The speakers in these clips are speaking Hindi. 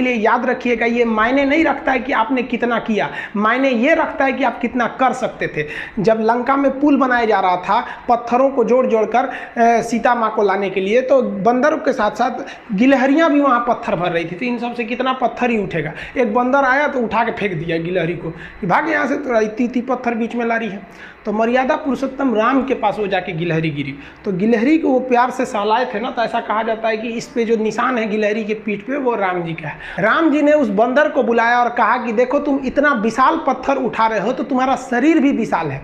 के लिए याद रखिएगा, ये मायने नहीं रखता है कि आपने कितना किया, मायने ये रखता है कि आप कितना कर सकते थे। जब लंका में पुल बनाया जा रहा था पत्थरों को जोड़ जोड़कर सीता माँ को लाने के लिए, तो बंदरों के साथ साथ गिलहरियाँ भी वहाँ पत्थर भर रही थी। तो इन सब से कितना पत्थर ही उठेगा। एक बंदर आया तो उठा के फेंक दिया गिलहरी को, भाग यहाँ से, तो इतनी पत्थर बीच में ला रही है। तो मर्यादा पुरुषोत्तम राम के पास वो जाके गिलहरी गिरी, तो गिलहरी को वो प्यार से सहलाए थे ना, तो ऐसा कहा जाता है कि इस पे जो निशान है गिलहरी के पीठ पे वो राम जी का है। राम जी ने उस बंदर को बुलाया और कहा कि देखो तुम इतना विशाल पत्थर उठा रहे हो तो तुम्हारा शरीर भी विशाल है,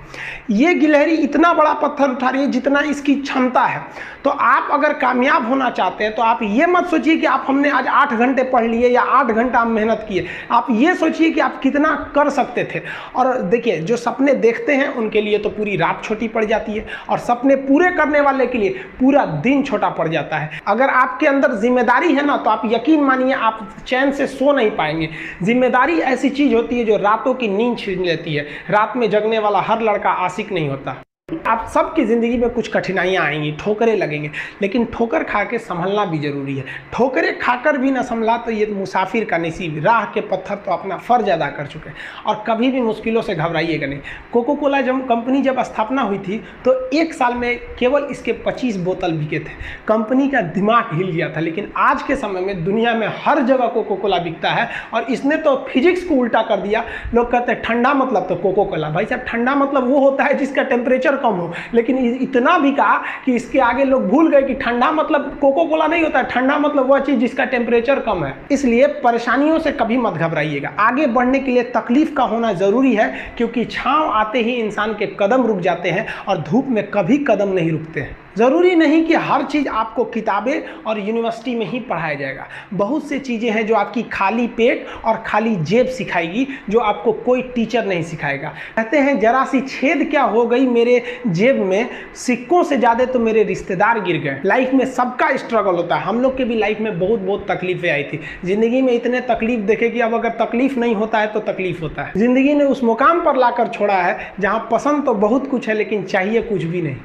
ये गिलहरी इतना बड़ा पत्थर उठा रही है जितना इसकी क्षमता है। तो आप अगर कामयाब होना चाहते हैं तो आप ये मत सोचिए कि आप हमने आज 8 घंटे पढ़ लिए या 8 घंटा मेहनत किए, आप ये सोचिए कि आप कितना कर सकते थे। और देखिए जो सपने देखते हैं उनके लिए तो पूरी रात छोटी पड़ जाती है, और सपने पूरे करने वाले के लिए पूरा दिन छोटा पड़ जाता है। अगर आपके अंदर जिम्मेदारी है ना, तो आप यकीन मानिए आप चैन से सो नहीं पाएंगे। जिम्मेदारी ऐसी चीज होती है जो रातों की नींद छीन लेती है। रात में जगने वाला हर लड़का आशिक नहीं होता। आप सबकी ज़िंदगी में कुछ कठिनाइयाँ आएंगी, ठोकरें लगेंगे, लेकिन ठोकर खा के संभलना भी जरूरी है। ठोकरें खाकर भी ना संभला तो ये मुसाफिर का नसीब। राह के पत्थर तो अपना फर्ज अदा कर चुके हैं, और कभी भी मुश्किलों से घबराइएगा नहीं। कोको कोला कंपनी जब स्थापना हुई थी तो 1 साल में केवल इसके 25 बोतल बिके थे। कंपनी का दिमाग हिल गया था। लेकिन आज के समय में दुनिया में हर जगह कोको कोला बिकता है, और इसने तो फिजिक्स को उल्टा कर दिया। लोग कहते हैं ठंडा मतलब तो कोको कोला। भाई साहब, ठंडा मतलब वो होता है जिसका टेम्परेचर कम हो, लेकिन इतना भी कहा कि इसके आगे लोग भूल गए कि ठंडा मतलब कोको कोला नहीं होता है, ठंडा मतलब वह चीज जिसका टेम्परेचर कम है। इसलिए परेशानियों से कभी मत घबराइएगा। आगे बढ़ने के लिए तकलीफ का होना जरूरी है, क्योंकि छांव आते ही इंसान के कदम रुक जाते हैं और धूप में कभी कदम नहीं रुकते हैं। ज़रूरी नहीं कि हर चीज़ आपको किताबें और यूनिवर्सिटी में ही पढ़ाया जाएगा। बहुत से चीज़ें हैं जो आपकी खाली पेट और खाली जेब सिखाएगी, जो आपको कोई टीचर नहीं सिखाएगा। कहते हैं जरा सी छेद क्या हो गई मेरे जेब में, सिक्कों से ज़्यादा तो मेरे रिश्तेदार गिर गए। लाइफ में सबका स्ट्रगल होता है। हम लोग के भी लाइफ में बहुत तकलीफें आई थी। ज़िंदगी में इतने तकलीफ देखे कि अब अगर तकलीफ नहीं होता है तो तकलीफ होता है। ज़िंदगी ने उस मुकाम पर लाकर छोड़ा है जहाँ पसंद तो बहुत कुछ है लेकिन चाहिए कुछ भी नहीं।